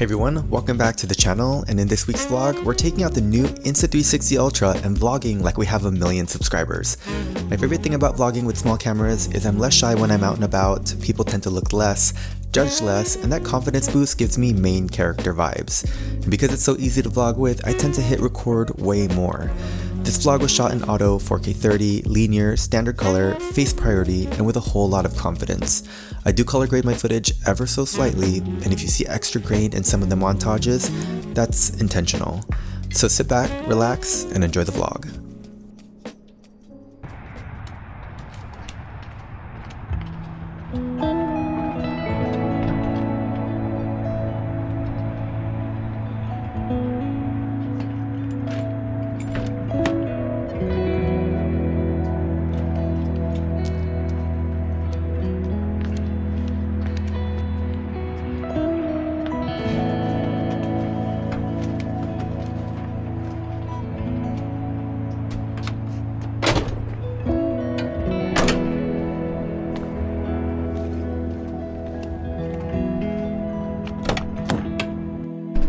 Hey everyone, welcome back to the channel, and in this week's vlog, we're taking out the new Insta360 Ultra and vlogging like we have 1 million subscribers. My favorite thing about vlogging with small cameras is I'm less shy when I'm out and about, people tend to look less, judge less, and that confidence boost gives me main character vibes. And because it's so easy to vlog with, I tend to hit record way more. This vlog was shot in auto, 4K 30, linear, standard color, face priority, and with a whole lot of confidence. I do color grade my footage ever so slightly, and if you see extra grain in some of the montages, that's intentional. So sit back, relax, and enjoy the vlog.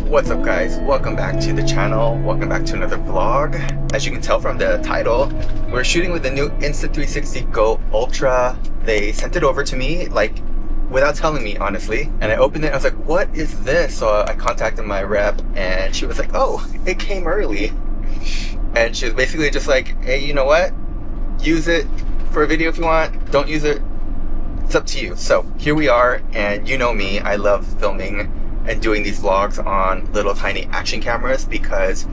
What's up guys, welcome back to the channel, welcome back to another vlog. As you can tell from the title, we're shooting with the new Insta360 GO Ultra. They sent it over to me like without telling me, honestly, and I opened it. I was like, what is this? So I contacted my rep and she was like, oh, it came early. And she was basically just like, hey, you know what, use it for a video if you want, don't use it, it's up to you. So here we are, and you know me, I love filming and doing these vlogs on little tiny action cameras because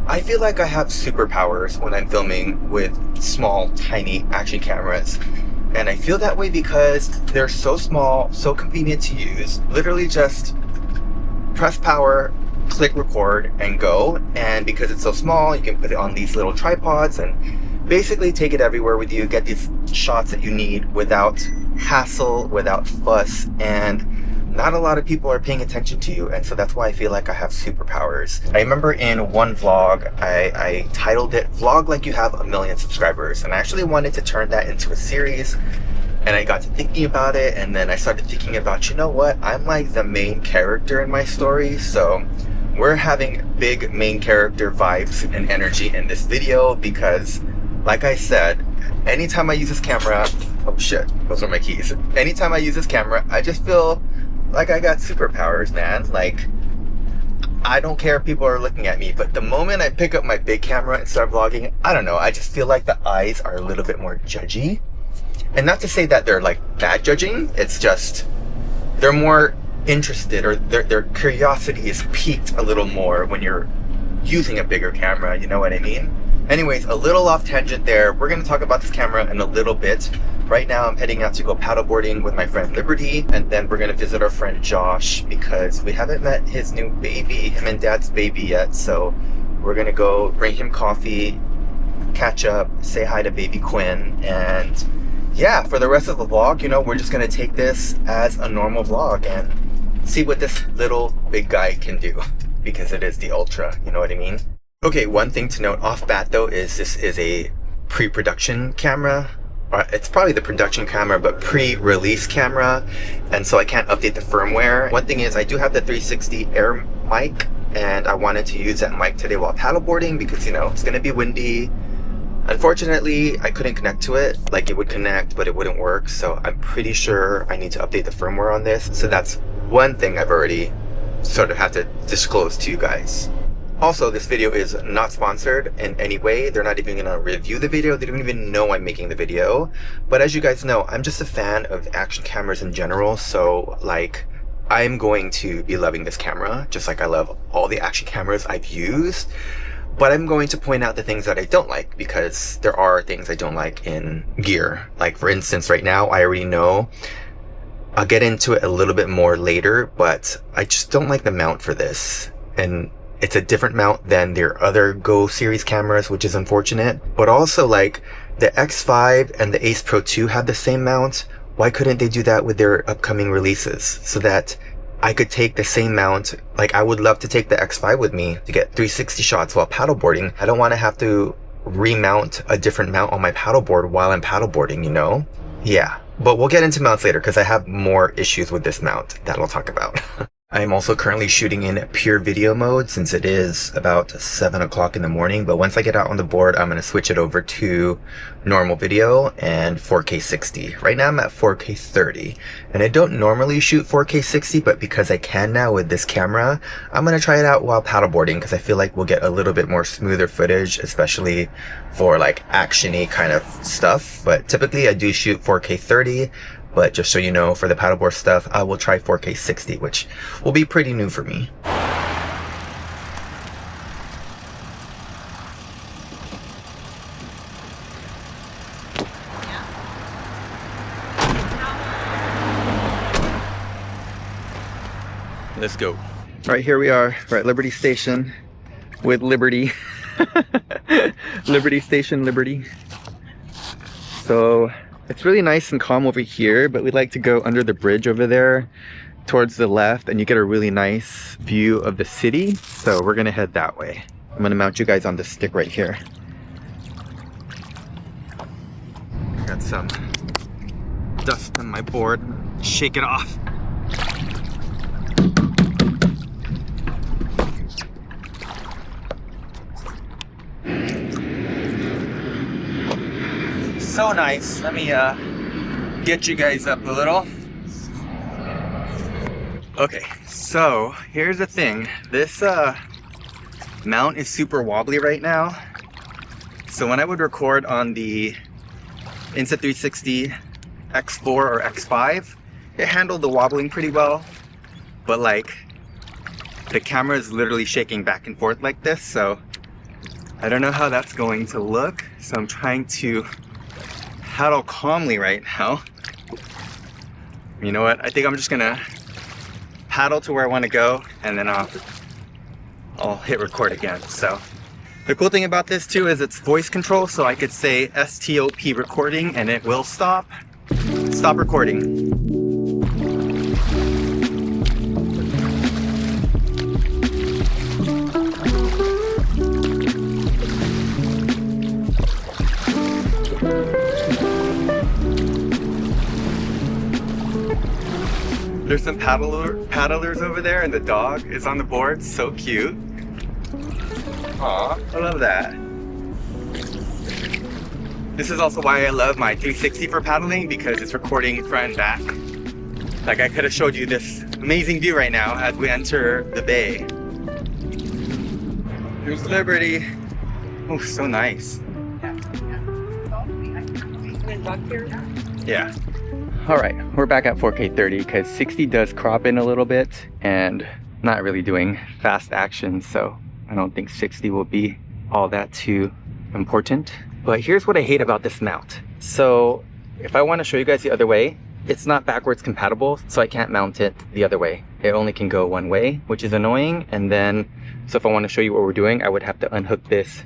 I feel like I have superpowers when I'm filming with small tiny action cameras. And I feel that way because they're so small, so convenient to use. Literally just press power, click record, and go. And because it's so small, you can put it on these little tripods and basically take it everywhere with you, get these shots that you need without hassle, without fuss, and not a lot of people are paying attention to you, and so that's why I feel like I have superpowers. I remember in one vlog, I titled it Vlog Like You Have 1 Million Subscribers, and I actually wanted to turn that into a series, and I got to thinking about it, and then I started thinking about, you know what, I'm like the main character in my story, so we're having big main character vibes and energy in this video because, like I said, anytime I use this camera, oh shit, those are my keys. Anytime I use this camera, I just feel like I got superpowers, man. Like, I don't care if people are looking at me, but the moment I pick up my big camera and start vlogging, I don't know, I just feel like the eyes are a little bit more judgy. And not to say that they're like bad judging, it's just they're more interested, or their curiosity is piqued a little more when you're using a bigger camera, you know what I mean? Anyways, a little off tangent there. We're going to talk about this camera in a little bit. Right now I'm heading out to go paddleboarding with my friend Liberty, and then we're going to visit our friend Josh because we haven't met his new baby, him and dad's baby yet. So we're going to go bring him coffee, catch up, say hi to baby Quinn, and yeah, for the rest of the vlog, you know, we're just going to take this as a normal vlog and see what this little big guy can do because it is the Ultra, you know what I mean? Okay, one thing to note off bat though is this is a pre-production camera. It's probably the production camera, but pre-release camera, and so I can't update the firmware. One thing is I do have the 360 Air mic, and I wanted to use that mic today while paddleboarding because, you know, it's gonna be windy. Unfortunately, I couldn't connect to it. Like, it would connect, but it wouldn't work, so I'm pretty sure I need to update the firmware on this. So that's one thing I've already sort of had to disclose to you guys. Also, this video is not sponsored in any way. They're not even gonna review the video. They don't even know I'm making the video. But as you guys know, I'm just a fan of action cameras in general. So like, I'm going to be loving this camera, just like I love all the action cameras I've used. But I'm going to point out the things that I don't like, because there are things I don't like in gear. Like, for instance, right now, I already know, I'll get into it a little bit more later, but I just don't like the mount for this. And it's a different mount than their other Go series cameras, which is unfortunate. But also, like, the X5 and the Ace Pro 2 have the same mount. Why couldn't they do that with their upcoming releases so that I could take the same mount? Like, I would love to take the X5 with me to get 360 shots while paddleboarding. I don't want to have to remount a different mount on my paddleboard while I'm paddleboarding, you know? Yeah, but we'll get into mounts later because I have more issues with this mount that I'll talk about. I'm also currently shooting in pure video mode since it is about 7 o'clock in the morning, but once I get out on the board, I'm going to switch it over to normal video and 4K 60. Right now I'm at 4K 30, and I don't normally shoot 4K 60, but because I can now with this camera, I'm going to try it out while paddleboarding because I feel like we'll get a little bit more smoother footage, especially for like action-y kind of stuff. But typically I do shoot 4K 30. But just so you know, for the paddleboard stuff, I will try 4K 60, which will be pretty new for me. Let's go. All right, here we are. We're at Liberty Station with Liberty. Liberty Station, Liberty. So it's really nice and calm over here, but we'd like to go under the bridge over there towards the left, and you get a really nice view of the city. So we're gonna head that way. I'm gonna mount you guys on this stick right here. Got some dust on my board. Shake it off. So nice. Let me get you guys up a little. Okay, so here's the thing. This mount is super wobbly right now. So when I would record on the Insta360 X4 or X5, it handled the wobbling pretty well. But like, the camera is literally shaking back and forth like this, so I don't know how that's going to look. So I'm trying to paddle calmly right now. You know what? I think I'm just gonna paddle to where I want to go, and then I'll hit record again. So the cool thing about this too is it's voice control, so I could say STOP recording and it will stop recording. There's some paddlers over there, and the dog is on the board. So cute. Aw, I love that. This is also why I love my 360 for paddling, because it's recording front and back. Like, I could have showed you this amazing view right now as we enter the bay. Here's Liberty. Oh, so nice. Yeah. All right, we're back at 4K 30 because 60 does crop in a little bit and not really doing fast action, so I don't think 60 will be all that too important. But here's what I hate about this mount. So if I want to show you guys the other way, it's not backwards compatible, so I can't mount it the other way. It only can go one way, which is annoying. And then, so if I want to show you what we're doing, I would have to unhook this,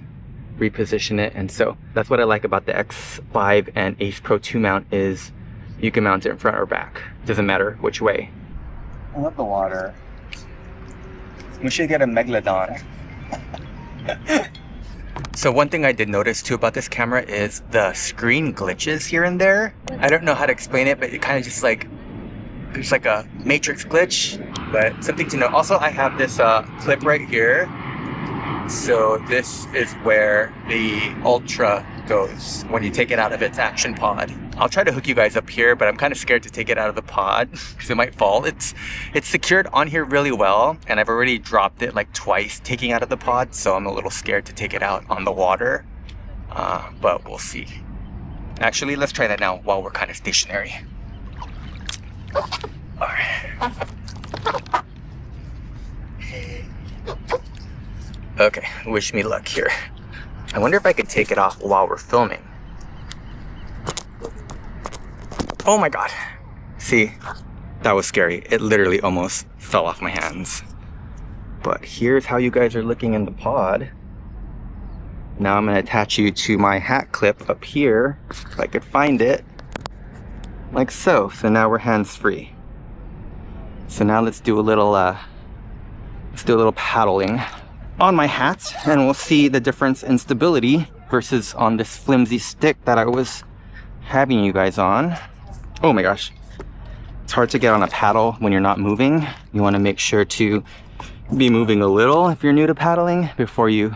reposition it. And so that's what I like about the X5 and Ace Pro 2 mount is you can mount it in front or back. Doesn't matter which way. I love the water. We should get a Megalodon. So one thing I did notice too about this camera is the screen glitches here and there. I don't know how to explain it, but it kind of just like, there's like a matrix glitch, but something to know. Also, I have this clip right here. So this is where the Ultra goes when you take it out of its action pod. I'll try to hook you guys up here, but I'm kind of scared to take it out of the pod because it might fall. It's secured on here really well, and I've already dropped it like twice taking out of the pod, so I'm a little scared to take it out on the water, but we'll see. Actually, let's try that now while we're kind of stationary. All right. Okay, wish me luck here. I wonder if I could take it off while we're filming. Oh my god. See, that was scary. It literally almost fell off my hands. But here's how you guys are looking in the pod. Now I'm going to attach you to my hat clip up here, if I could find it, like so. So now we're hands-free. So now let's do a little paddling on my hat, and we'll see the difference in stability versus on this flimsy stick that I was having you guys on. Oh my gosh, It's hard to get on a paddle when you're not moving. You want to make sure to be moving a little if you're new to paddling before you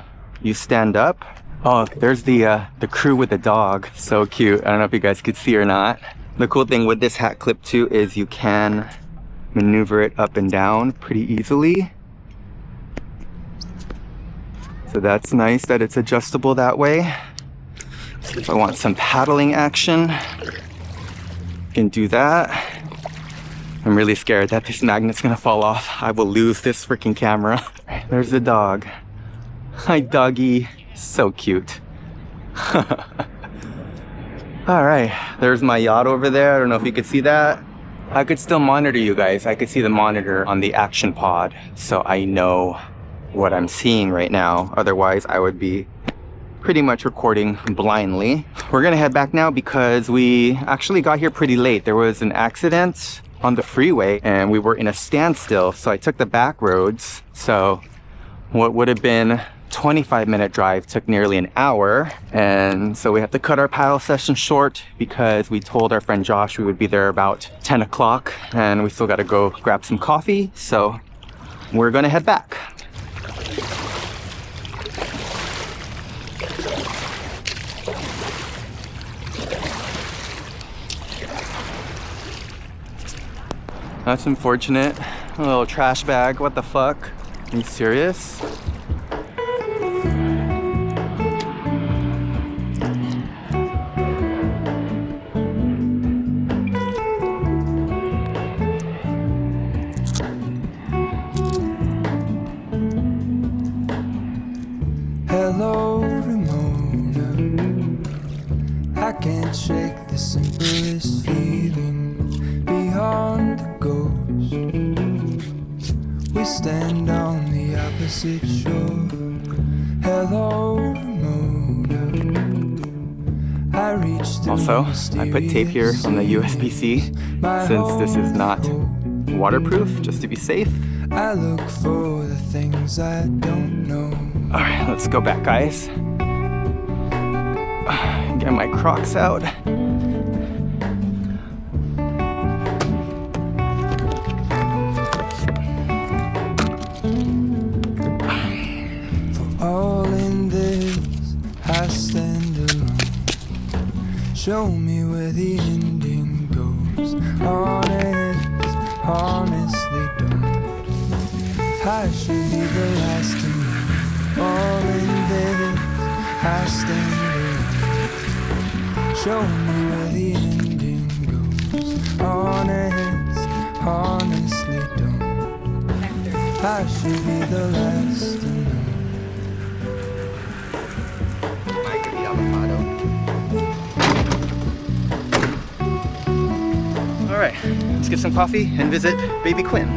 stand up. Oh, there's the crew with the dog. So cute. I don't know if you guys could see or not. The cool thing with this hat clip too is you can maneuver it up and down pretty easily. So that's nice that it's adjustable that way. If I want some paddling action, I can do that. I'm really scared that this magnet's gonna fall off. I will lose this freaking camera. There's the dog. Hi, doggy. So cute. All right, there's my yacht over there. I don't know if you could see that. I could still monitor you guys. I could see the monitor on the action pod, so I know what I'm seeing right now. Otherwise, I would be pretty much recording blindly. We're gonna head back now because we actually got here pretty late. There was an accident on the freeway and we were in a standstill, so I took the back roads. So what would have been 25-minute drive took nearly an hour, and so we have to cut our paddle session short because we told our friend Josh we would be there about 10 o'clock and we still got to go grab some coffee, so we're gonna head back. That's unfortunate. A little trash bag, what the fuck? Are you serious? Hello, Ramona. I can't shake the simplest feeling beyond the ghost. We stand on the opposite shore. Hello, Ramona. I reached Also, I put tape here on the USB-C since this is not waterproof, just to be safe. I look for the things I don't know. All right, let's go back, guys. Get my Crocs out. For all in this, I stand alone. Show me where the ending goes. Honestly don't. I should be the last to know. All in this, I stand alone. Show me where the ending goes. Honestly don't. I should be the last to know. Mike the avocado. All right, let's get some coffee and visit baby Quinn.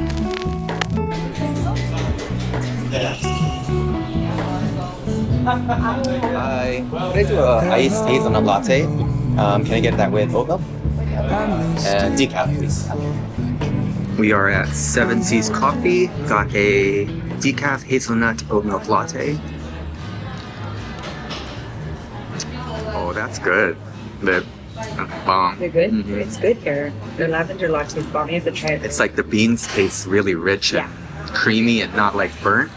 Hi. Can I do a iced hazelnut latte? Can I get that with oat milk? And decaf, please. We are at Seven Seas Coffee. Got a decaf hazelnut oat milk latte. Oh, that's good. The bomb. They're good? Mm-hmm. It's good here. The lavender latte is bomb. You have to try it. It's like the beans taste really rich and creamy and not like burnt.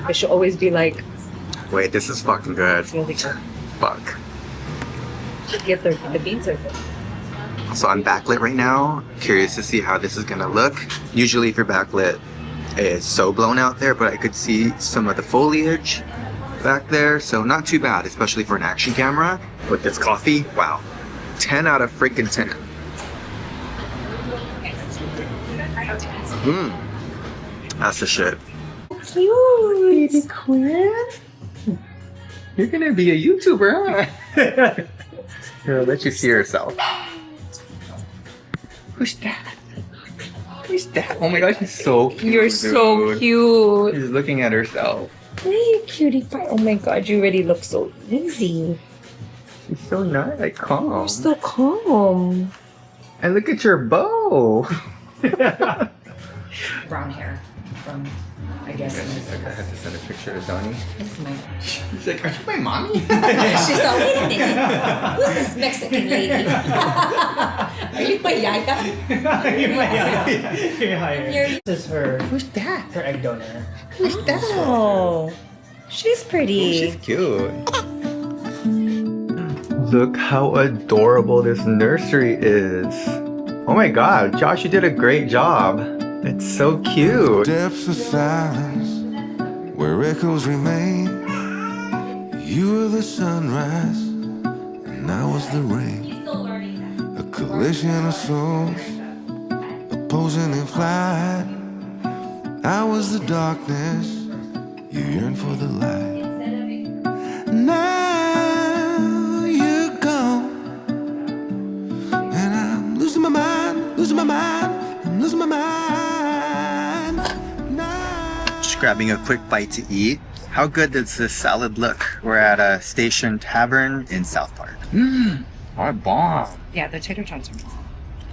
It should always be like, Wait, this is fucking good. it's really good. Fuck. Yes, the beans are good. So I'm backlit right now. Curious to see how this is gonna look. Usually if you're backlit, it's so blown out there, but I could see some of the foliage back there. So not too bad, especially for an action camera. With this coffee, wow. 10 out of freaking 10. That's the shit. Cute. Baby Quinn. You're gonna be a YouTuber, huh? Here, I'll let you see yourself. Who's that? Who's that? Oh my gosh, she's so cute. You're so cute. She's looking at herself. Hey, cutie pie. Oh my god, you really look so easy. She's so nice, like calm. You're so calm. And look at your bow. brown hair from, I guess. I had to send a picture to Donnie. This is my. She's like, are you my mommy? She's like, wait a minute. Who's this Mexican lady? Are you my yaya? You're my You're higher. This is her. Who's that? Her egg donor. Who's that? Oh, she's pretty. Oh, she's cute. Look how adorable this nursery is. Oh my god, Josh, you did a great job. It's so cute. Depths of silence where echoes remain. You were the sunrise and I was the rain. A collision of souls opposing in flight. I was the darkness, you yearned for the light. Now you're gone and I'm losing my mind, losing my mind, I'm losing my mind now. Just grabbing a quick bite to eat. How good does this salad look? We're at a Station Tavern in South Park. My bomb. Yeah, the tater tots are.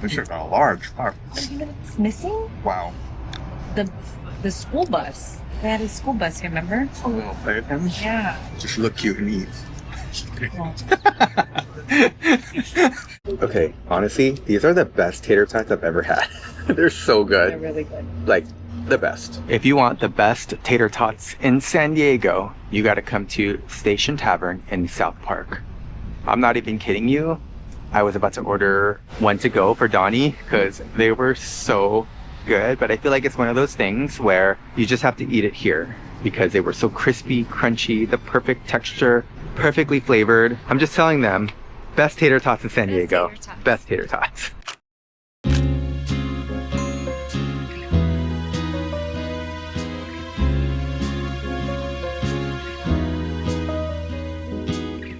This is a large park. You know what's missing? Wow. The school bus. They had a school bus, remember? A little bacon. Yeah. Just look cute and eat. Well, Okay, honestly, these are the best tater tots I've ever had. They're so they're good. really good. Like, the best. If you want the best tater tots in San Diego, you gotta come to Station Tavern in South Park. I'm not even kidding you. I was about to order one to go for Donnie because they were so good, but I feel like it's one of those things where you just have to eat it here because they were so crispy, crunchy, the perfect texture, perfectly flavored. I'm just telling them, best tater tots in San Diego. tater tots. Best tater tots.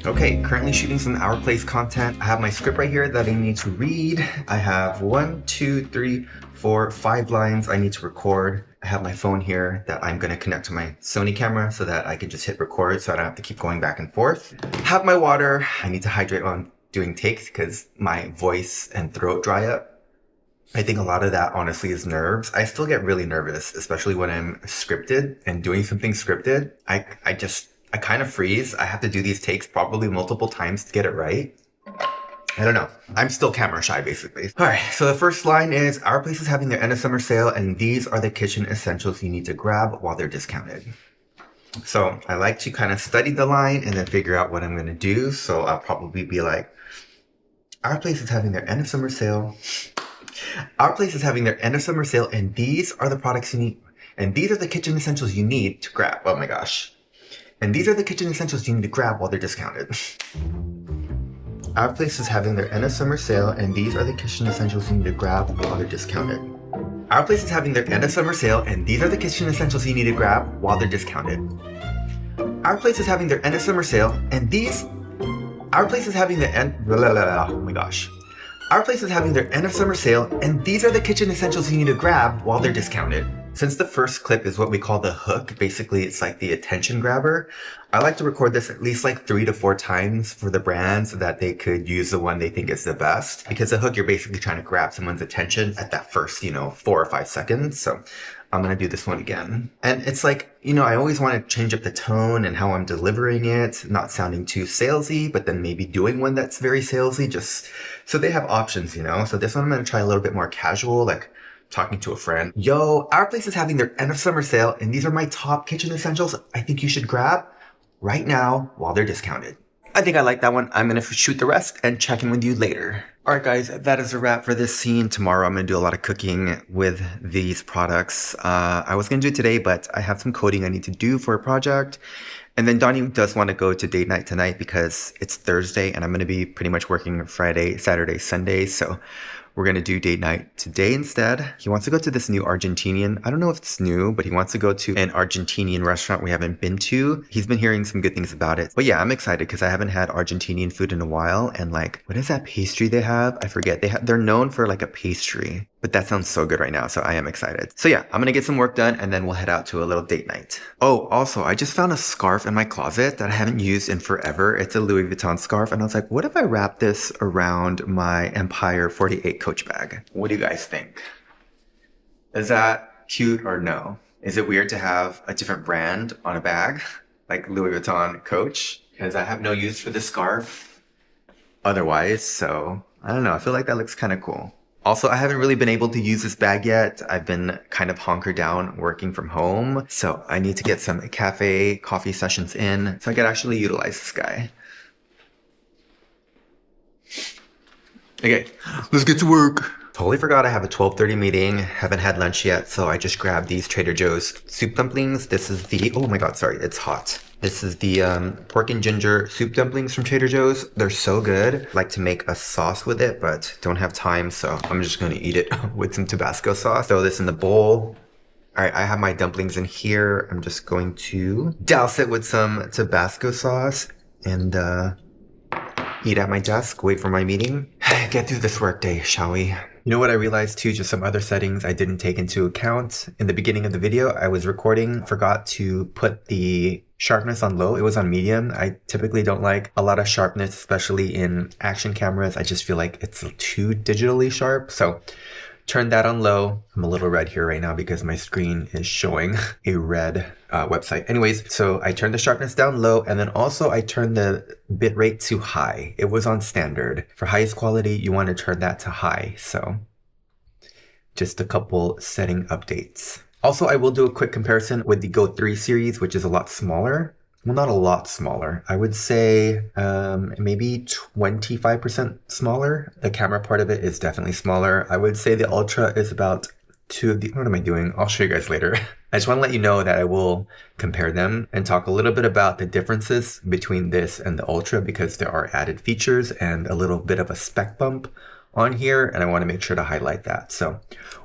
Okay, currently shooting some Our Place content. I have my script right here that I need to read. I have 1, 2, 3, 4, 5 lines I need to record. I have my phone here that I'm gonna connect to my Sony camera so that I can just hit record so I don't have to keep going back and forth. Have my water. I need to hydrate while I'm doing takes because my voice and throat dry up. I think a lot of that honestly is nerves. I still get really nervous, especially when I'm scripted and doing something scripted. I kind of freeze. I have to do these takes probably multiple times to get it right. I don't know. I'm still camera shy, basically. All right, so the first line is, Our Place is having their end of summer sale, and these are the kitchen essentials you need to grab while they're discounted. So I like to kind of study the line and then figure out what I'm going to do. So I'll probably be like, Our Place is having their end of summer sale. Our Place is having their end of summer sale, and these are the products you need. And these are the kitchen essentials you need to grab. Oh my gosh. And these are the kitchen essentials you need to grab while they're discounted. Our Place is having their end of summer sale, and these are the kitchen essentials you need to grab while they're discounted. Our Place is having their end of summer sale, and these are the kitchen essentials you need to grab while they're discounted. Our Place is having their end of summer sale, and these... Our Place is having their end... Oh my gosh. Our Place is having their end of summer sale, and these are the kitchen essentials you need to grab while they're discounted. Since the first clip is what we call the hook, basically it's like the attention grabber, I like to record this at least like 3 to 4 times for the brand so that they could use the one they think is the best. Because the hook, you're basically trying to grab someone's attention at that first, 4 or 5 seconds. So I'm going to do this one again. And it's like, I always want to change up the tone and how I'm delivering it, not sounding too salesy, but then maybe doing one that's very salesy, just so they have options, So this one I'm going to try a little bit more casual, like talking to a friend. Yo, Our Place is having their end of summer sale, and these are my top kitchen essentials I think you should grab right now while they're discounted. I think I like that one. I'm going to shoot the rest and check in with you later. Alright guys, that is a wrap for this scene. Tomorrow I'm going to do a lot of cooking with these products. I was going to do it today, but I have some coding I need to do for a project. And then Donnie does want to go to date night tonight because it's Thursday and I'm going to be pretty much working Friday, Saturday, Sunday. So we're going to do date night today instead. He wants to go to this new Argentinian. I don't know if it's new, but he wants to go to an Argentinian restaurant we haven't been to. He's been hearing some good things about it. But yeah, I'm excited because I haven't had Argentinian food in a while. And like, what is that pastry they have? I forget. They're known for like a pastry. But that sounds so good right now, so I am excited. So yeah, I'm gonna get some work done and then we'll head out to a little date night. Oh, also, I just found a scarf in my closet that I haven't used in forever. It's a Louis Vuitton scarf, and I was like, what if I wrap this around my Empire 48 Coach bag? What do you guys think? Is that cute or no? Is it weird to have a different brand on a bag, like Louis Vuitton Coach? Because I have no use for the scarf otherwise, so I don't know. I feel like that looks kind of cool. Also, I haven't really been able to use this bag yet. I've been kind of hunkered down working from home, so I need to get some cafe coffee sessions in so I can actually utilize this guy. Okay, let's get to work. Totally forgot I have a 12:30 meeting. Haven't had lunch yet, so I just grabbed these Trader Joe's soup dumplings. This is the, oh my god, sorry, it's hot. This is the pork and ginger soup dumplings from Trader Joe's. They're so good. I like to make a sauce with it, but don't have time, so I'm just gonna eat it with some Tabasco sauce. Throw this in the bowl. All right, I have my dumplings in here. I'm just going to douse it with some Tabasco sauce and eat at my desk, wait for my meeting. Get through this workday, shall we? You know what I realized too, just some other settings I didn't take into account. In the beginning of the video, I was recording, forgot to put the sharpness on low. It was on medium. I typically don't like a lot of sharpness, especially in action cameras. I just feel like it's too digitally sharp. So turn that on low. I'm a little red here right now because my screen is showing a red website. Anyways, so I turned the sharpness down low, and then also I turned the bitrate to high. It was on standard. For highest quality, you want to turn that to high. So just a couple setting updates. Also, I will do a quick comparison with the Go 3 series, which is a lot smaller. Well, not a lot smaller. I would say maybe 25% smaller. The camera part of it is definitely smaller. I would say the Ultra is about what am I doing? I'll show you guys later. I just want to let you know that I will compare them and talk a little bit about the differences between this and the Ultra, because there are added features and a little bit of a spec bump on here, and I want to make sure to highlight that. So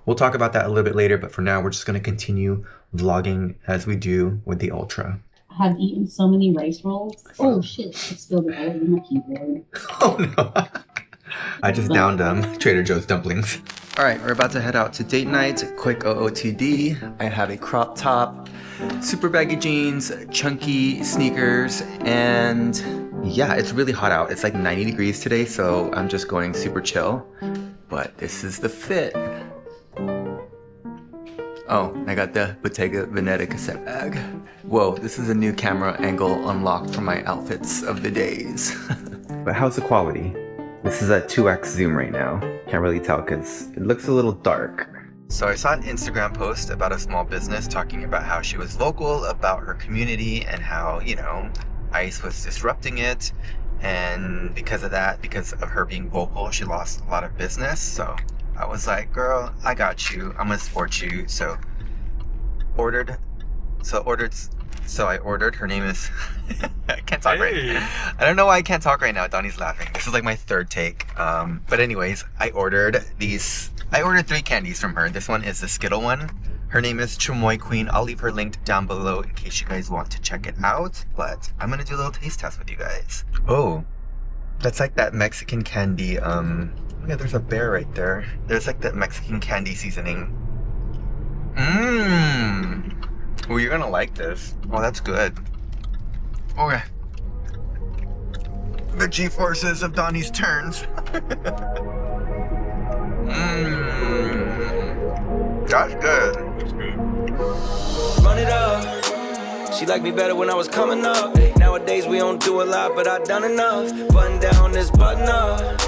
we'll talk about that a little bit later, but for now, we're just going to continue vlogging as we do with the Ultra. I have eaten so many rice rolls. Oh shit, I spilled it all over my keyboard. Oh no. I just downed Trader Joe's dumplings. All right, we're about to head out to date night. Quick OOTD. I have a crop top, super baggy jeans, chunky sneakers, and yeah, it's really hot out. It's like 90 degrees today, so I'm just going super chill. But this is the fit. Oh, I got the Bottega Veneta cassette bag. Whoa, this is a new camera angle unlocked from my outfits of the days. But how's the quality? This is at 2x zoom right now. Can't really tell because it looks a little dark. So I saw an Instagram post about a small business talking about how she was vocal about her community and how, you know, ICE was disrupting it. And because of that, because of her being vocal, she lost a lot of business. So I was like, girl, I got you. I'm gonna support you. So I ordered, her name is, I can't talk right now. I don't know why I can't talk right now. Donnie's laughing. This is like my third take. But anyways, I ordered 3 candies from her. This one is the Skittle one. Her name is Chamoy Queen. I'll leave her linked down below in case you guys want to check it out. But I'm gonna do a little taste test with you guys. Oh, that's like that Mexican candy. Yeah, there's a bear right there. There's like that Mexican candy seasoning. Oh, you're gonna like this. Oh, that's good. Okay. The G-forces of Donnie's turns. That's good. That's good. Run it up. She liked me better when I was coming up. Nowadays we don't do a lot, but I done enough. Button down this button up.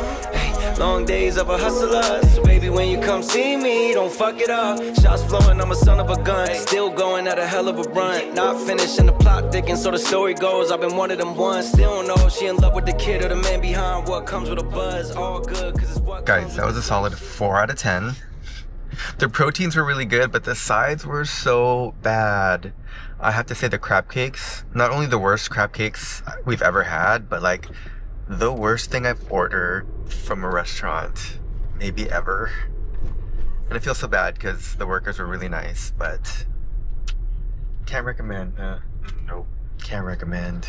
Long days of a hustler. So baby, when you come see me, don't fuck it up. Shots flowing, I'm a son of a gun. Still going at a hell of a run. Not finishing the plot thicken, so the story goes. I've been one of them ones. Still don't know if she in love with the kid or the man behind what comes with a buzz. All good, cause it's what. Guys, that was a solid 4 out of 10. The proteins were really good, but the sides were so bad. I have to say the crab cakes, not only the worst crab cakes we've ever had, but like the worst thing I've ordered from a restaurant maybe ever. And I feel so bad because the workers were really nice, but can't recommend. Nope, can't recommend.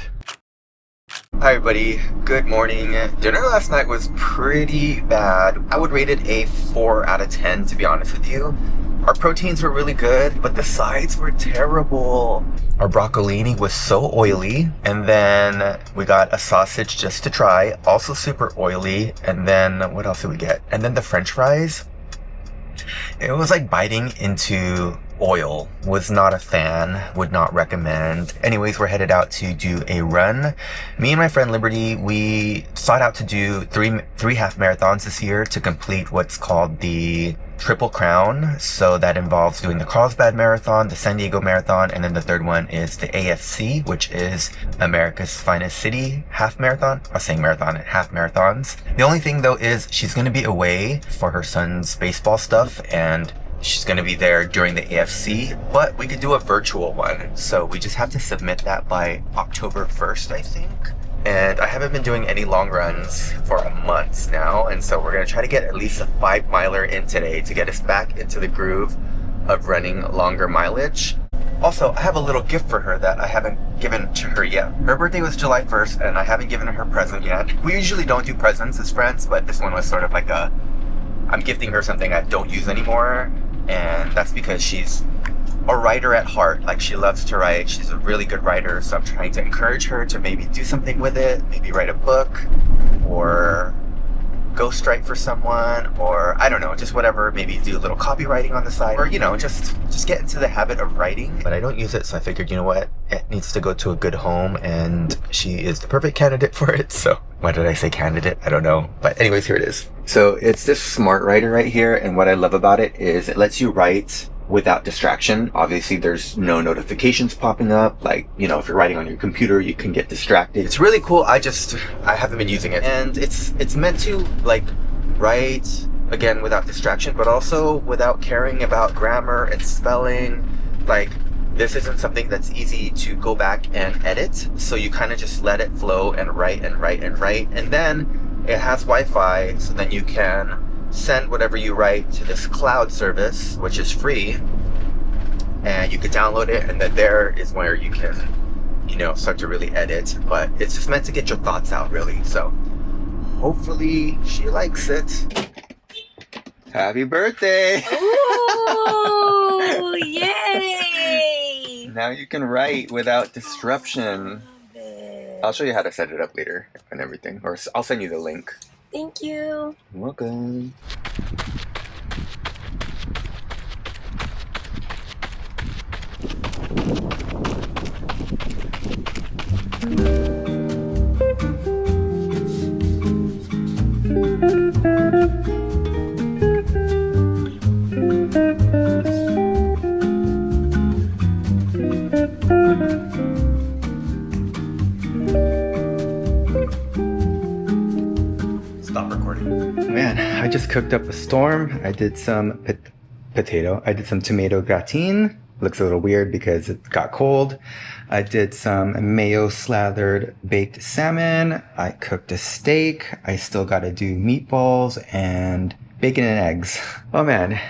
Hi everybody, good morning. Dinner last night was pretty bad. I would rate it a 4 out of 10 to be honest with you. Our proteins were really good, but the sides were terrible. Our broccolini was so oily, and then we got a sausage just to try, also super oily, and then what else did we get? And then the french fries, It was like biting into oil. Was not a fan, would not recommend. Anyways, we're headed out to do a run. Me and my friend Liberty, we sought out to do three half marathons this year to complete what's called the Triple Crown. So that involves doing the Carlsbad Marathon, the San Diego Marathon, and then the third one is the AFC, which is America's Finest City Half Marathon. I was saying marathon and half marathons. The only thing though is she's going to be away for her son's baseball stuff, and she's going to be there during the AFC, but we could do a virtual one. So we just have to submit that by October 1st, I think. And I haven't been doing any long runs for a month now, and so we're going to try to get at least a 5-miler in today to get us back into the groove of running longer mileage. Also, I have a little gift for her that I haven't given to her yet. Her birthday was July 1st, and I haven't given her present yet. We usually don't do presents as friends, but this one was sort of like I'm gifting her something I don't use anymore, and that's because she's a writer at heart. Like, she loves to write. She's a really good writer, so I'm trying to encourage her to maybe do something with it, maybe write a book or ghostwrite for someone, or I don't know, just whatever. Maybe do a little copywriting on the side, or just get into the habit of writing. But I don't use it, so I figured, you know what, it needs to go to a good home, and she is the perfect candidate for it. So why did I say candidate? I don't know, but anyways, here it is. So it's this smart writer right here, and what I love about it is it lets you write without distraction. Obviously there's no notifications popping up, like, if you're writing on your computer you can get distracted. It's really cool. I haven't been using it, and it's meant to like write again without distraction, but also without caring about grammar and spelling. Like, this isn't something that's easy to go back and edit, so you kind of just let it flow and write and write and write, and then it has Wi-Fi, so then you can send whatever you write to this cloud service, which is free, and you can download it, and then there is where you can start to really edit. But it's just meant to get your thoughts out, really. So hopefully she likes it. Happy birthday! Ooh, yay! Now you can write without disruption. I'll show you how to set it up later and everything, or I'll send you the link. Thank you. You're welcome. Stop recording. Man, I just cooked up a storm. I did some I did some tomato gratin. Looks a little weird because it got cold. I did some mayo slathered baked salmon. I cooked a steak. I still got to do meatballs and bacon and eggs. Oh man,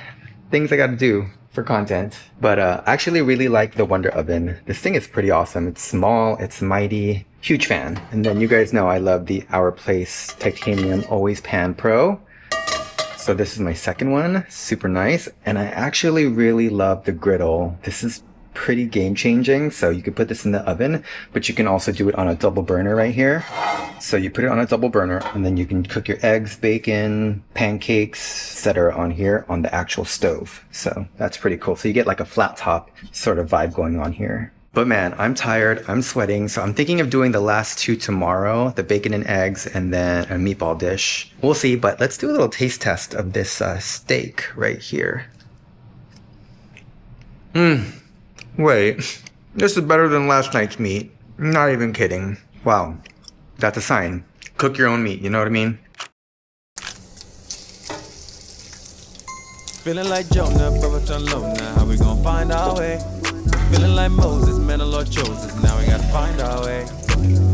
things I got to do for content. But I actually really like the Wonder Oven. This thing is pretty awesome. It's small, it's mighty. Huge fan. And then you guys know I love the Our Place Titanium Always Pan Pro. So this is my second one. Super nice. And I actually really love the griddle. This is pretty game changing. So you can put this in the oven, but you can also do it on a double burner right here. So you put it on a double burner, and then you can cook your eggs, bacon, pancakes, etc. on here on the actual stove. So that's pretty cool. So you get like a flat top sort of vibe going on here. But man, I'm tired, I'm sweating, so I'm thinking of doing the last two tomorrow, the bacon and eggs and then a meatball dish. We'll see, but let's do a little taste test of this steak right here. Wait, this is better than last night's meat. Not even kidding. Wow, that's a sign. Cook your own meat, you know what I mean? Feeling like Jonah, brother turn low now, how we gonna find our way? Feeling like Moses, man, the Lord chose us, now we gotta find our way.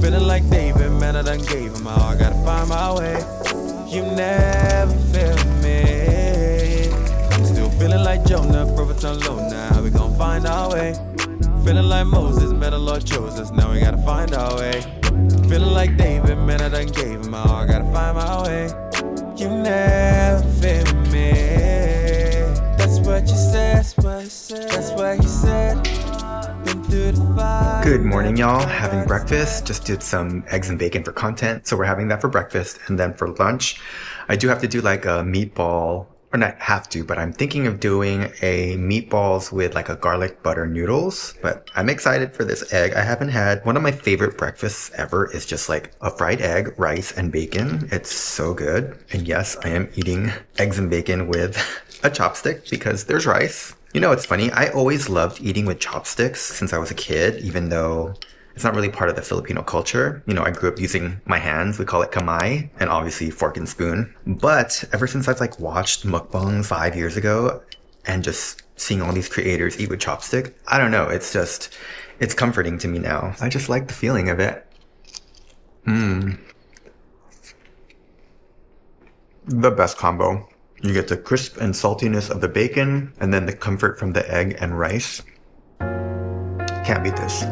Feeling like David, man, I done gave him all, I gotta find my way. You never failed me. I'm still feeling like Jonah, brother turn low now, how we gonna find our way? Feeling like Moses, man, the Lord chose us, now we gotta find our way. Feeling like David, man, I done gave him all, I gotta find my way. You never failed me. That's what you said, that's what he said. Good morning, y'all. Having breakfast. Just did some eggs and bacon for content, so we're having that for breakfast. And then for lunch, I do have to do like a meatball or not have to, but I'm thinking of doing a meatballs with like a garlic butter noodles. But I'm excited for this egg. I haven't had one of my favorite breakfasts ever is just like a fried egg, rice, and bacon. It's so good. And yes, I am eating eggs and bacon with a chopstick because there's rice. You know, it's funny. I always loved eating with chopsticks since I was a kid, even though it's not really part of the Filipino culture. You know, I grew up using my hands. We call it kamay, and obviously fork and spoon. But ever since I've like watched mukbangs 5 years ago and just seeing all these creators eat with chopstick, I don't know. It's just, it's comforting to me now. I just like the feeling of it. The best combo. You get the crisp and saltiness of the bacon and then the comfort from the egg and rice. Can't beat this.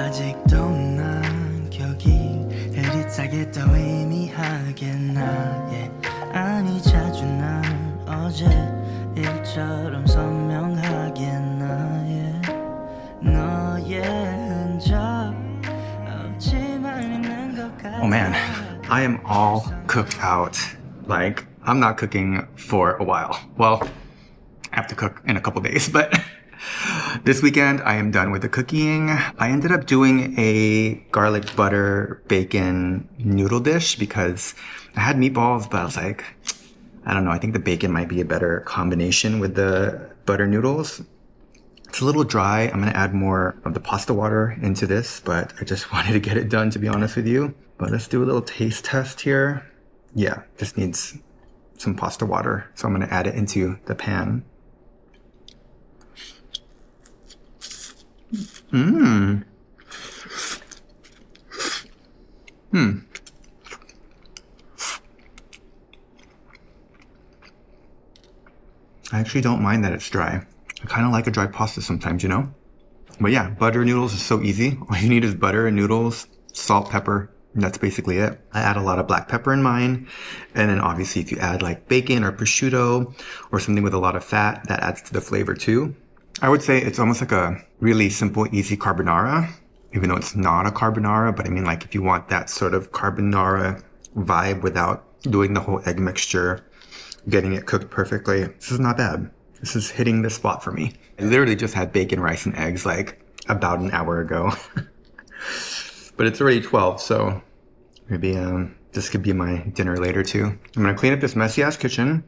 아직도 난 격이 흐릿하게 더 의미하게 나의 아니 자주 난 어제 일처럼 선명하게 나의 너의 흔적 없지만 있는 것 같아. Oh man, I am all cooked out. Like, I'm not cooking for a while. Well, I have to cook in a couple days, but this weekend I am done with the cooking. I ended up doing a garlic butter bacon noodle dish because I had meatballs, but I was like, I don't know, I think the bacon might be a better combination with the butter noodles. It's a little dry. I'm going to add more of the pasta water into this, but I just wanted to get it done, to be honest with you. But let's do a little taste test here. Yeah, just needs some pasta water. So I'm going to add it into the pan. I actually don't mind that it's dry. I kind of like a dry pasta sometimes, you know? But yeah, butter noodles is so easy. All you need is butter and noodles, salt, pepper, and that's basically it. I add a lot of black pepper in mine. And then obviously if you add like bacon or prosciutto or something with a lot of fat, that adds to the flavor too. I would say it's almost like a really simple, easy carbonara, even though it's not a carbonara. But I mean, like if you want that sort of carbonara vibe without doing the whole egg mixture, getting it cooked perfectly, this is not bad. This is hitting the spot for me. I literally just had bacon, rice, and eggs like about an hour ago. But it's already 12, so maybe this could be my dinner later too. I'm gonna clean up this messy ass kitchen.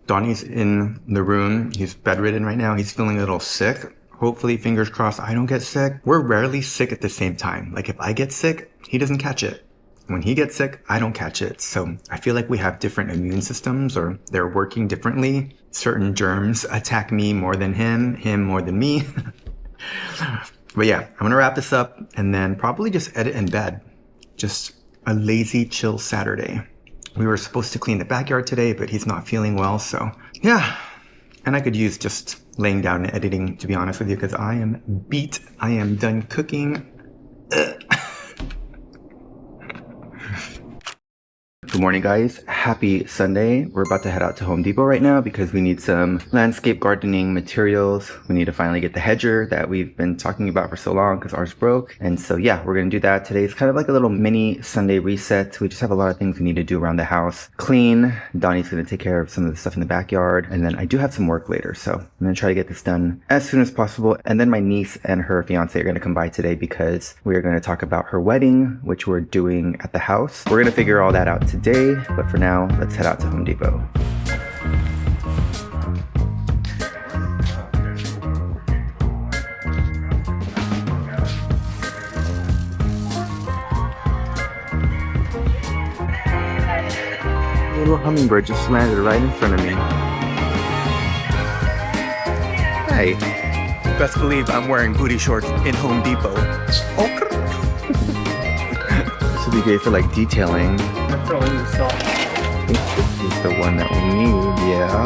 Donnie's in the room. He's bedridden right now. He's feeling a little sick. Hopefully, fingers crossed, I don't get sick. We're rarely sick at the same time. Like if I get sick, he doesn't catch it. When he gets sick, I don't catch it. So I feel like we have different immune systems, or they're working differently. Certain germs attack me more than him more than me. But yeah, I'm gonna wrap this up and then probably just edit in bed. Just a lazy, chill Saturday. We were supposed to clean the backyard today, but he's not feeling well, so yeah. And I could use just laying down and editing, to be honest with you, because I am beat. I am done cooking. Good morning, guys. Happy Sunday. We're about to head out to Home Depot right now because we need some landscape gardening materials. We need to finally get the hedger that we've been talking about for so long because ours broke. And so yeah, we're going to do that. Today's kind of like a little mini Sunday reset. We just have a lot of things we need to do around the house. Clean. Donnie's going to take care of some of the stuff in the backyard. And then I do have some work later. So I'm going to try to get this done as soon as possible. And then my niece and her fiance are going to come by today because we are going to talk about her wedding, which we're doing at the house. We're going to figure all that out today. But for now, let's head out to Home Depot. A little hummingbird just landed right in front of me. Hey, best believe I'm wearing booty shorts in Home Depot. Okay. This would be great for like detailing. I think this is the one that we need, yeah.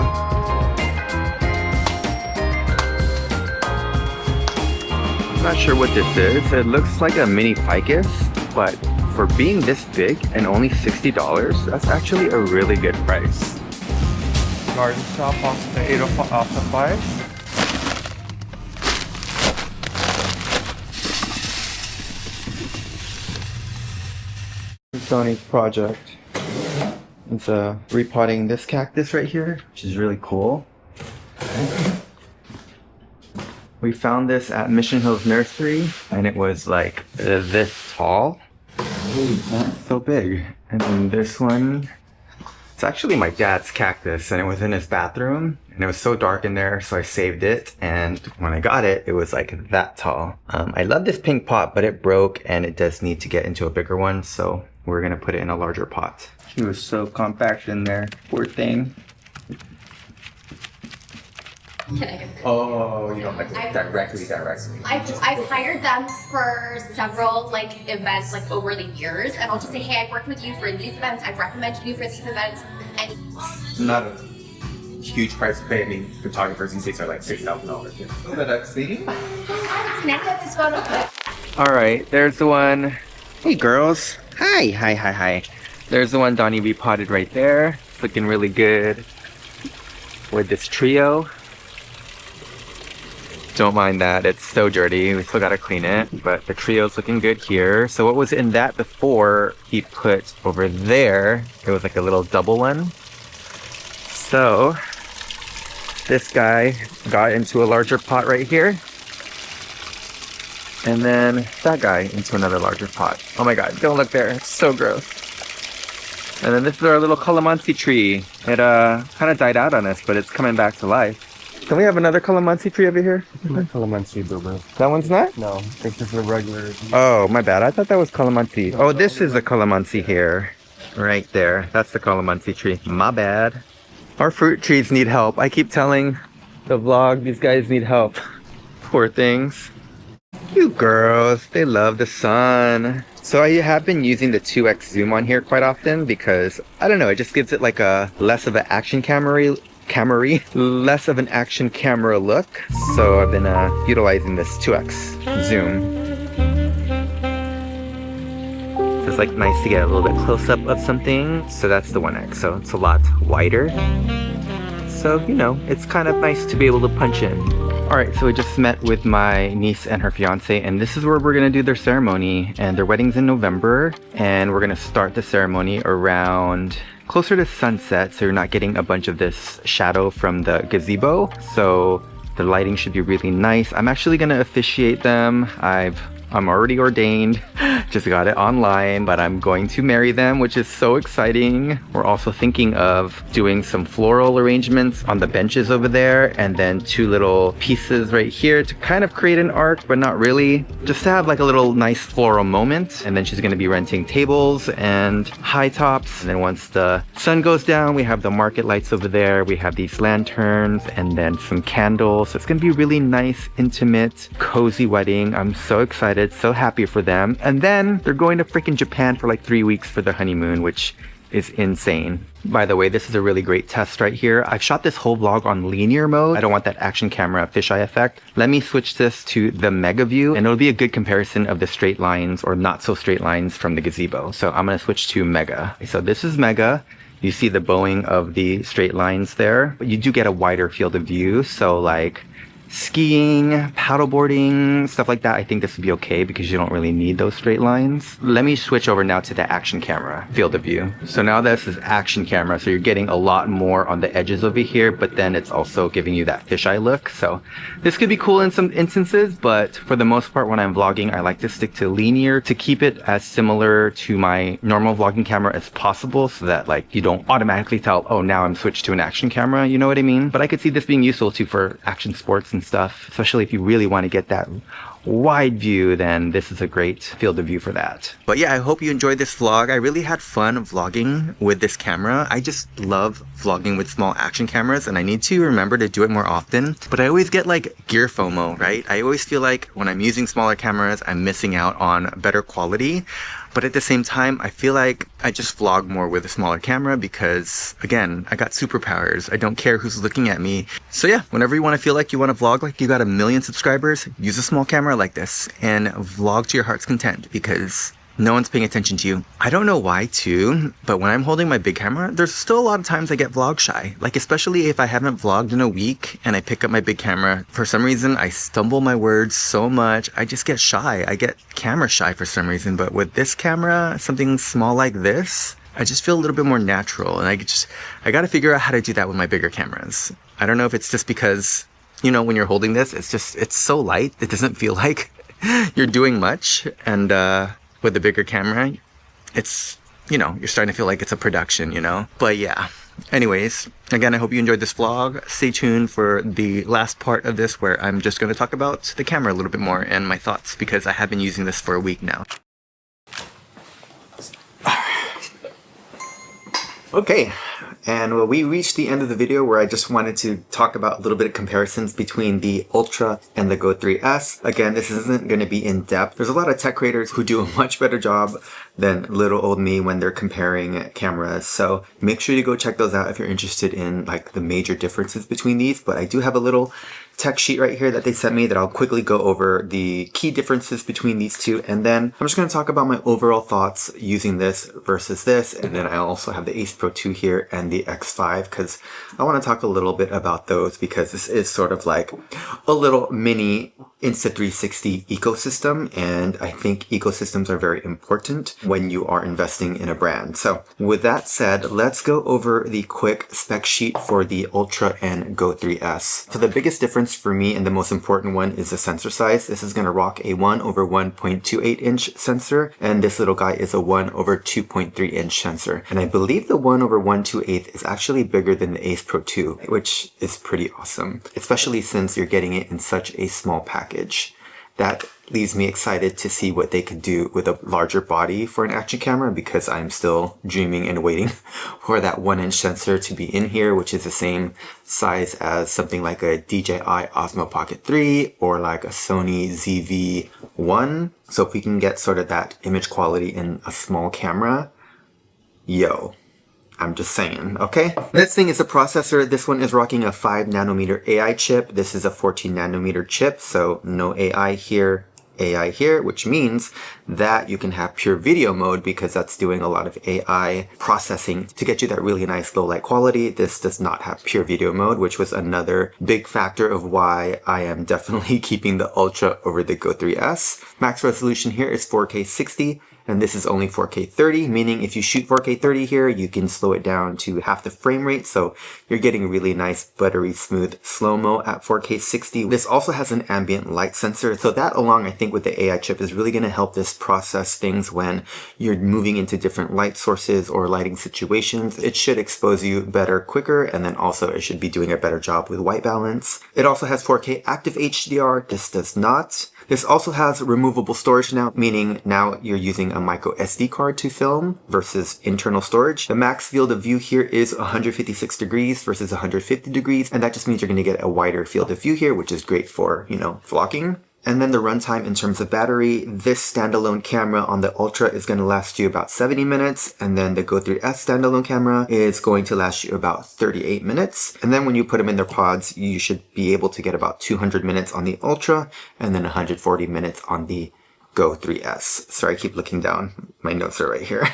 not sure what this is. It looks like a mini ficus, but for being this big and only $60, that's actually a really good price. Garden shop off the 805. Tony's project. It's repotting this cactus right here, which is really cool. We found this at Mission Hills Nursery, and it was like this tall. So big. And then this one, it's actually my dad's cactus, and it was in his bathroom, and it was so dark in there, so I saved it. And when I got it, it was like that tall. I love this pink pot, but it broke, and it does need to get into a bigger one, so we're gonna put it in a larger pot. He was so compact in there, poor thing. Can I get Oh, you don't like it directly. I've hired them for several like events like over the years, and I'll just say, hey, I've worked with you for these events, I've recommended you for these events, and Not a huge price to pay. I mean, photographers these days are like $6,000. Is that actually? snap this photo. All right, there's the one. Hey girls. Hi. There's the one Donnie repotted right there. It's looking really good with this trio. Don't mind that, it's so dirty. We still gotta clean it, but the trio's looking good here. So what was in that before he put over there, it was like a little double one. So this guy got into a larger pot right here. And then that guy into another larger pot. Oh my god, don't look there, it's so gross. And then this is our little calamansi tree. It kind of died out on us, but it's coming back to life. Can we have another calamansi tree over here? Calamansi boomer. That one's not? No, I think this is a regular. Oh, my bad. I thought that was calamansi. Oh, this is a calamansi here. Right there. That's the calamansi tree. My bad. Our fruit trees need help. I keep telling the vlog, these guys need help. Poor things. You girls, they love the sun. So I have been using the 2x zoom on here quite often because, I don't know, it just gives it like a less of an action less of an action camera look. So I've been utilizing this 2x zoom. So it's like nice to get a little bit close up of something. So that's the 1x, so it's a lot wider. So, you know, it's kind of nice to be able to punch in. Alright, so we just met with my niece and her fiance, and this is where we're gonna do their ceremony. And their wedding's in November, and we're gonna start the ceremony around closer to sunset, so you're not getting a bunch of this shadow from the gazebo. So the lighting should be really nice. I'm actually gonna officiate them. I'm already ordained, just got it online, but I'm going to marry them, which is so exciting. We're also thinking of doing some floral arrangements on the benches over there, and then 2 little pieces right here to kind of create an arc, but not really. Just to have like a little nice floral moment. And then she's gonna be renting tables and high tops. And then once the sun goes down, we have the market lights over there. We have these lanterns and then some candles. So it's gonna be really nice, intimate, cozy wedding. I'm so excited. So happy for them. And then they're going to freaking Japan for like 3 weeks for the honeymoon, which is insane. By the way, this is a really great test right here. I've shot this whole vlog on linear mode. I don't want that action camera fisheye effect. Let me switch this to the mega view, and it'll be a good comparison of the straight lines or not so straight lines from the gazebo. So I'm gonna switch to mega. So this is mega. You see the bowing of the straight lines there, but you do get a wider field of view. So like skiing, paddleboarding, stuff like that, I think this would be okay because you don't really need those straight lines. Let me switch over now to the action camera field of view. So now this is action camera, so you're getting a lot more on the edges over here, but then it's also giving you that fisheye look. So this could be cool in some instances, but for the most part when I'm vlogging, I like to stick to linear to keep it as similar to my normal vlogging camera as possible, so that like you don't automatically tell, oh, now I'm switched to an action camera, you know what I mean? But I could see this being useful too for action sports and stuff, especially if you really want to get that wide view, then this is a great field of view for that. But yeah, I hope you enjoyed this vlog. I really had fun vlogging with this camera. I just love vlogging with small action cameras, and I need to remember to do it more often. But I always get like gear FOMO, right? I always feel like when I'm using smaller cameras, I'm missing out on better quality. But at the same time, I feel like I just vlog more with a smaller camera because, again, I got superpowers. I don't care who's looking at me. So yeah, whenever you want to feel like you want to vlog like you got 1 million subscribers, use a small camera like this and vlog to your heart's content because no one's paying attention to you. I don't know why too, but when I'm holding my big camera, there's still a lot of times I get vlog shy. Like especially if I haven't vlogged in a week and I pick up my big camera. For some reason, I stumble my words so much. I just get shy. I get camera shy for some reason. But with this camera, something small like this, I just feel a little bit more natural. And I gotta figure out how to do that with my bigger cameras. I don't know if it's just because, you know, when you're holding this, it's so light. It doesn't feel like you're doing much. And, with the bigger camera, it's, you know, you're starting to feel like it's a production, you know? But yeah. Anyways, again, I hope you enjoyed this vlog. Stay tuned for the last part of this where I'm just going to talk about the camera a little bit more and my thoughts because I have been using this for a week now. Okay, and well, we reached the end of the video where I just wanted to talk about a little bit of comparisons between the Ultra and the Go 3S. Again, this isn't going to be in depth. There's a lot of tech creators who do a much better job than little old me when they're comparing cameras. So make sure you go check those out if you're interested in like the major differences between these. But I do have a little tech sheet right here that they sent me that I'll quickly go over the key differences between these two, and then I'm just going to talk about my overall thoughts using this versus this, and then I also have the Ace Pro 2 here and the X5 because I want to talk a little bit about those because this is sort of like a little mini Insta360 ecosystem, and I think ecosystems are very important when you are investing in a brand. So with that said, let's go over the quick spec sheet for the Ultra and Go 3S. So the biggest difference for me and the most important one is the sensor size. This is going to rock a 1/1.28 inch sensor, and this little guy is a 1/2.3 inch sensor. And I believe the 1/128 is actually bigger than the Ace Pro 2, which is pretty awesome, especially since you're getting it in such a small package. That leaves me excited to see what they could do with a larger body for an action camera because I'm still dreaming and waiting for that 1-inch sensor to be in here, which is the same size as something like a DJI Osmo Pocket 3 or like a Sony ZV-1. So if we can get sort of that image quality in a small camera, yo. I'm just saying, okay? Next thing is the processor. This one is rocking a 5nm AI chip. This is a 14nm chip, so no AI here, which means that you can have pure video mode because that's doing a lot of AI processing to get you that really nice low light quality. This does not have pure video mode, which was another big factor of why I am definitely keeping the Ultra over the Go 3S. Max resolution here is 4K 60. And this is only 4K 30, meaning if you shoot 4K 30 here, you can slow it down to half the frame rate. So you're getting really nice, buttery smooth slow-mo at 4K 60. This also has an ambient light sensor. So that along, I think with the AI chip is really going to help this process things when you're moving into different light sources or lighting situations. It should expose you better quicker. And then also it should be doing a better job with white balance. It also has 4K active HDR. This does not. This also has removable storage now, meaning now you're using a micro SD card to film versus internal storage. The max field of view here is 156 degrees versus 150 degrees, and that just means you're going to get a wider field of view here, which is great for, you know, vlogging. And then the runtime in terms of battery, this standalone camera on the Ultra is going to last you about 70 minutes. And then the Go 3S standalone camera is going to last you about 38 minutes. And then when you put them in their pods, you should be able to get about 200 minutes on the Ultra and then 140 minutes on the Go 3S. Sorry, I keep looking down. My notes are right here.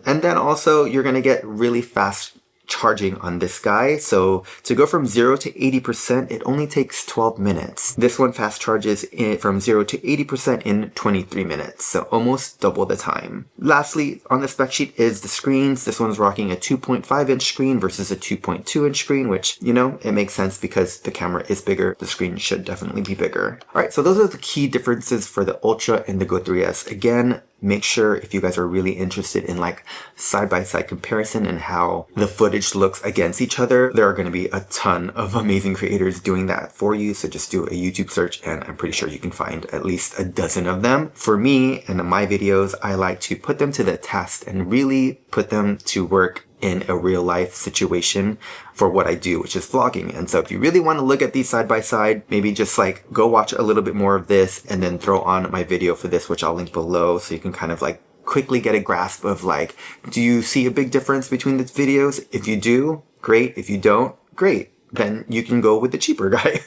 And then also you're going to get really fast charging on this guy. So to go from 0 to 80%, it only takes 12 minutes. This one fast charges from 0 to 80% in 23 minutes. So almost double the time. Lastly, on the spec sheet is the screens. This one's rocking a 2.5 inch screen versus a 2.2 inch screen, which, you know, it makes sense because the camera is bigger. The screen should definitely be bigger. All right, so those are the key differences for the Ultra and the Go 3S. Again, make sure if you guys are really interested in like side-by-side comparison and how the footage looks against each other, there are going to be a ton of amazing creators doing that for you. So just do a YouTube search and I'm pretty sure you can find at least a dozen of them. For me and my videos, I like to put them to the test and really put them to work in a real life situation for what I do, which is vlogging. And so if you really want to look at these side by side, maybe just like go watch a little bit more of this and then throw on my video for this, which I'll link below so you can kind of like quickly get a grasp of like, do you see a big difference between the videos? If you do, great. If you don't, great. Then you can go with the cheaper guy.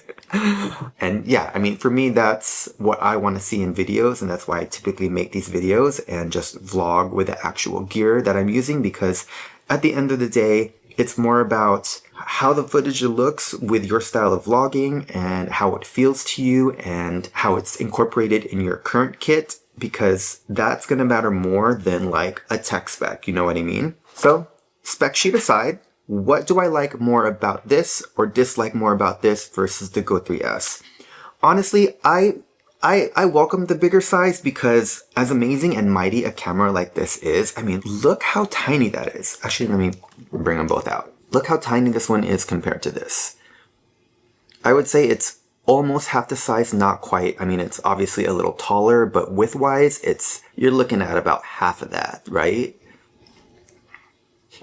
And yeah, I mean, for me, that's what I want to see in videos. And that's why I typically make these videos and just vlog with the actual gear that I'm using, because at the end of the day, it's more about how the footage looks with your style of vlogging and how it feels to you and how it's incorporated in your current kit, because that's going to matter more than like a tech spec. You know what I mean? So spec sheet aside, what do I like more about this or dislike more about this versus the Go 3S? Honestly, I welcome the bigger size, because as amazing and mighty a camera like this is, I mean, look how tiny that is. Actually, let me bring them both out. Look how tiny this one is compared to this. I would say it's almost half the size, not quite. I mean, it's obviously a little taller, but width-wise, you're looking at about half of that, right?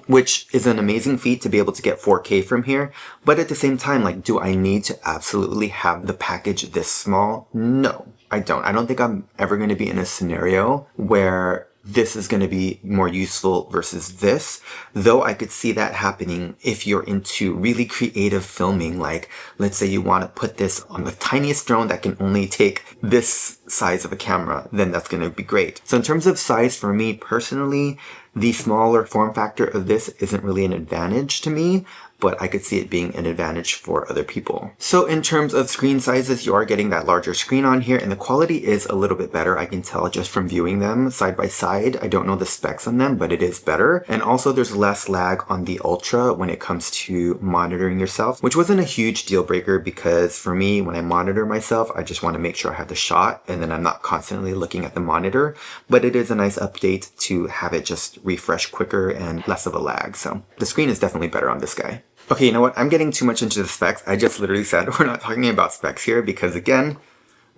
Which is an amazing feat to be able to get 4K from here. But at the same time, like, do I need to absolutely have the package this small? No, I don't. I don't think I'm ever going to be in a scenario where this is going to be more useful versus this, though I could see that happening if you're into really creative filming. Like, let's say you want to put this on the tiniest drone that can only take this size of a camera, then that's going to be great. So in terms of size, for me personally, the smaller form factor of this isn't really an advantage to me, but I could see it being an advantage for other people. So in terms of screen sizes, you are getting that larger screen on here, and the quality is a little bit better. I can tell just from viewing them side by side. I don't know the specs on them, but it is better. And also there's less lag on the Ultra when it comes to monitoring yourself, which wasn't a huge deal breaker, because for me, when I monitor myself, I just want to make sure I have the shot and then I'm not constantly looking at the monitor. But it is a nice update to have it just refresh quicker and less of a lag. So the screen is definitely better on this guy. Okay, you know what? I'm getting too much into the specs. I just literally said we're not talking about specs here, because again,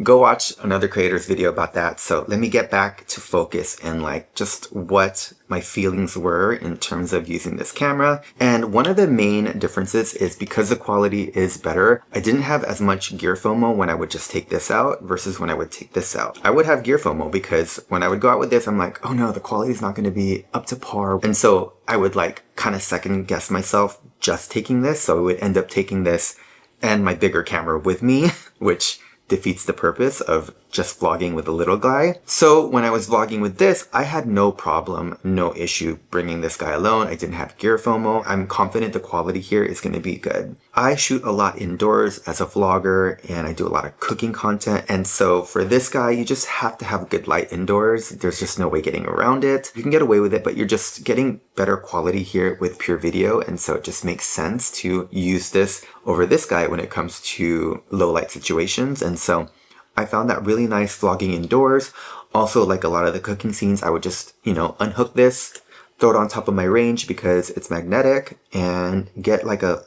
go watch another creator's video about that. So let me get back to focus and like just what my feelings were in terms of using this camera. And one of the main differences is because the quality is better, I didn't have as much gear FOMO when I would just take this out versus when I would take this out. I would have gear FOMO because when I would go out with this, I'm like, oh no, the quality is not going to be up to par. And so I would like kind of second guess myself just taking this. So I would end up taking this and my bigger camera with me, which defeats the purpose of just vlogging with a little guy. So when I was vlogging with this, I had no problem, no issue bringing this guy alone. I didn't have gear FOMO. I'm confident the quality here is going to be good. I shoot a lot indoors as a vlogger, and I do a lot of cooking content. And so for this guy, you just have to have good light indoors. There's just no way getting around it. You can get away with it, but you're just getting better quality here with pure video. And so it just makes sense to use this over this guy when it comes to low light situations. And so I found that really nice vlogging indoors. Also, like a lot of the cooking scenes, I would just, unhook this, throw it on top of my range because it's magnetic, and get like a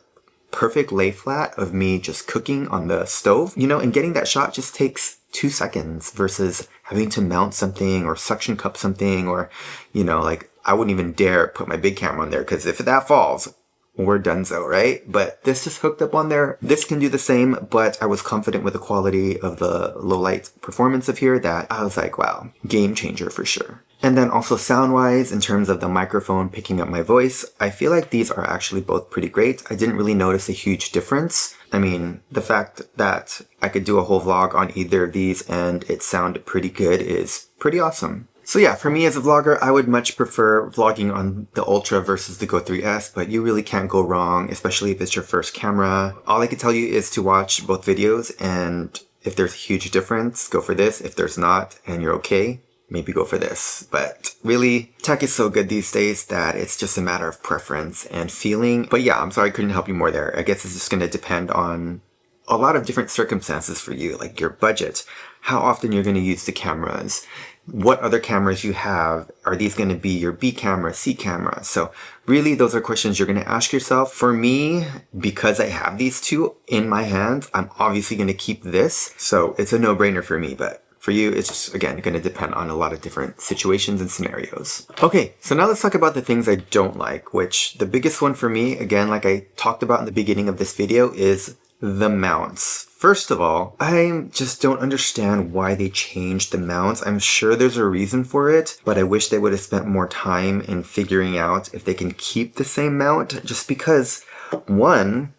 perfect lay flat of me just cooking on the stove, and getting that shot just takes 2 seconds versus having to mount something or suction cup something, or, like I wouldn't even dare put my big camera on there, because if that falls, we're donezo, right? But this just hooked up on there. This can do the same, but I was confident with the quality of the low light performance of here that I was like, wow, game changer for sure. And then also sound-wise, in terms of the microphone picking up my voice, I feel like these are actually both pretty great. I didn't really notice a huge difference. I mean, the fact that I could do a whole vlog on either of these and it sounded pretty good is pretty awesome. So yeah, for me as a vlogger, I would much prefer vlogging on the Ultra versus the Go 3S, but you really can't go wrong, especially if it's your first camera. All I can tell you is to watch both videos, and if there's a huge difference, go for this. If there's not, and you're okay, maybe go for this. But really, tech is so good these days that it's just a matter of preference and feeling. But yeah, I'm sorry I couldn't help you more there. I guess it's just going to depend on a lot of different circumstances for you, like your budget, how often you're going to use the cameras, what other cameras you have. Are these going to be your B camera, C camera? So really, those are questions you're going to ask yourself. For me, because I have these two in my hands, I'm obviously going to keep this. So it's a no-brainer for me, but for you, it's just, again, going to depend on a lot of different situations and scenarios. Okay, so now let's talk about the things I don't like, which the biggest one for me, again, like I talked about in the beginning of this video, is the mounts. First of all, I just don't understand why they changed the mounts. I'm sure there's a reason for it, but I wish they would have spent more time in figuring out if they can keep the same mount, just because, one,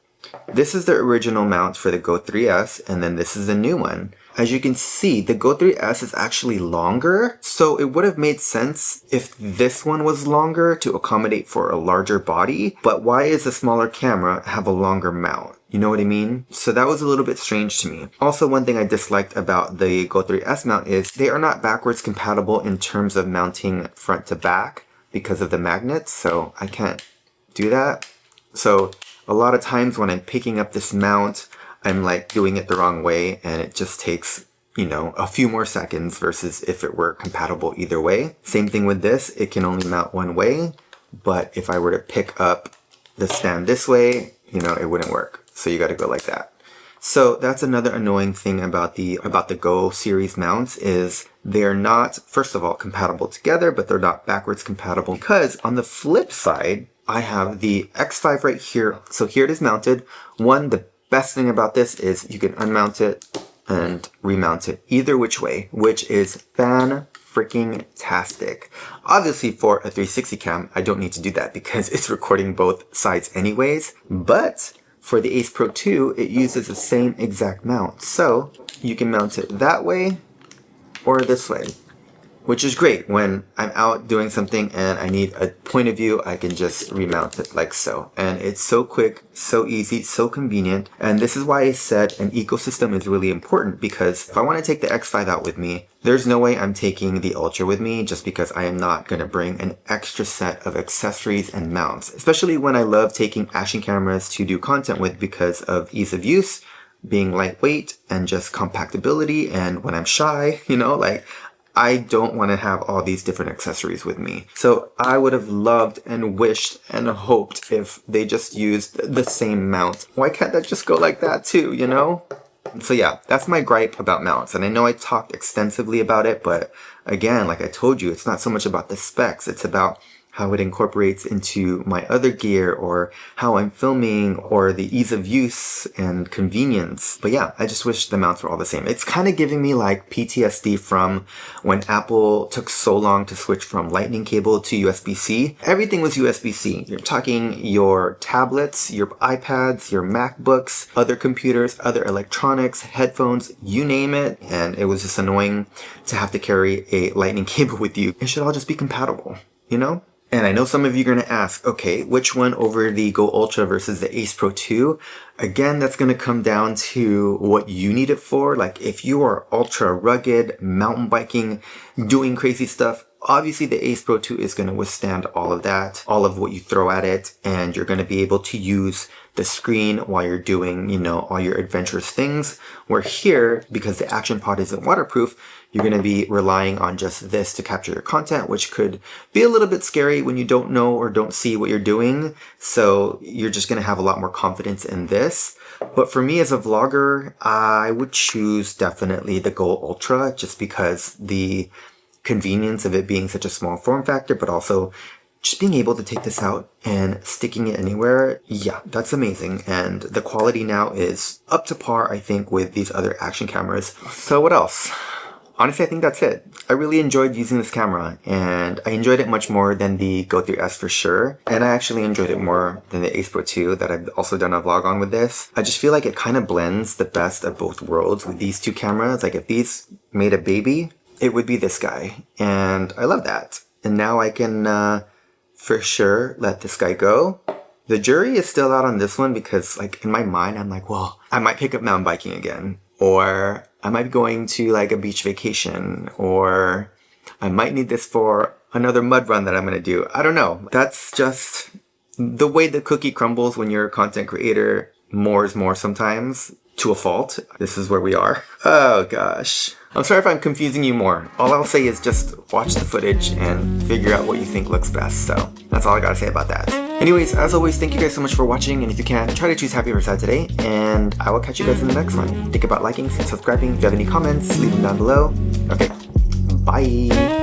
this is the original mount for the Go 3S, and then this is the new one. As you can see, the Go 3S is actually longer, so it would have made sense if this one was longer to accommodate for a larger body, but why is a smaller camera have a longer mount? You know what I mean? So that was a little bit strange to me. Also, one thing I disliked about the Go 3S mount is they are not backwards compatible in terms of mounting front to back because of the magnets, so I can't do that. So a lot of times when I'm picking up this mount, I'm like doing it the wrong way, and it just takes, you know, a few more seconds versus if it were compatible either way. Same thing with this, it can only mount one way, but if I were to pick up the stand this way, you know, it wouldn't work. So you got to go like that. So that's another annoying thing about the Go series mounts is they're not, first of all, compatible together, but they're not backwards compatible, because on the flip side, I have the X5 right here. So here it is mounted. One, the best thing about this is you can unmount it and remount it either which way, which is fan-freaking-tastic. Obviously for a 360 cam, I don't need to do that because it's recording both sides anyways, but for the Ace Pro 2, it uses the same exact mount. So you can mount it that way or this way, which is great. When I'm out doing something and I need a point of view, I can just remount it like so. And it's so quick, so easy, so convenient. And this is why I said an ecosystem is really important, because if I want to take the X5 out with me, there's no way I'm taking the Ultra with me, just because I am not going to bring an extra set of accessories and mounts, especially when I love taking action cameras to do content with because of ease of use, being lightweight, and just compactability. And when I'm shy, you know, like, I don't want to have all these different accessories with me. So I would have loved and wished and hoped if they just used the same mount. Why can't that just go like that too, you know? So yeah, that's my gripe about mounts. And I know I talked extensively about it, but again, like I told you, it's not so much about the specs. It's about how it incorporates into my other gear, or how I'm filming, or the ease of use and convenience. But yeah, I just wish the mounts were all the same. It's kind of giving me like PTSD from when Apple took so long to switch from lightning cable to USB-C. Everything was USB-C. You're talking your tablets, your iPads, your MacBooks, other computers, other electronics, headphones, you name it. And it was just annoying to have to carry a lightning cable with you. It should all just be compatible, you know? And I know some of you are going to ask, okay, which one over the Go Ultra versus the Ace Pro 2? Again, that's going to come down to what you need it for. Like if you are ultra rugged, mountain biking, doing crazy stuff, obviously the Ace Pro 2 is going to withstand all of that, all of what you throw at it, and you're going to be able to use the screen while you're doing, you know, all your adventurous things. Where here, because the Action Pod isn't waterproof, you're going to be relying on just this to capture your content, which could be a little bit scary when you don't know or don't see what you're doing. So you're just going to have a lot more confidence in this. But for me as a vlogger, I would choose definitely the Go Ultra, just because the convenience of it being such a small form factor, but also just being able to take this out and sticking it anywhere. Yeah, that's amazing. And the quality now is up to par, I think, with these other action cameras. So what else? Honestly, I think that's it. I really enjoyed using this camera, and I enjoyed it much more than the Go 3S for sure. And I actually enjoyed it more than the Ace Pro 2 that I've also done a vlog on with this. I just feel like it kind of blends the best of both worlds with these two cameras. Like if these made a baby, it would be this guy. And I love that. And now I can for sure let this guy go. The jury is still out on this one because like in my mind, I'm like, well, I might pick up mountain biking again. Or I might be going to like a beach vacation, or I might need this for another mud run that I'm going to do. I don't know. That's just the way the cookie crumbles when you're a content creator. More is more sometimes, to a fault. This is where we are. Oh gosh. I'm sorry if I'm confusing you more. All I'll say is just watch the footage and figure out what you think looks best. So that's all I gotta say about that. Anyways, as always, thank you guys so much for watching, and if you can, try to choose happy or sad today, and I will catch you guys in the next one. Think about liking, subscribing. If you have any comments, leave them down below. Okay, bye!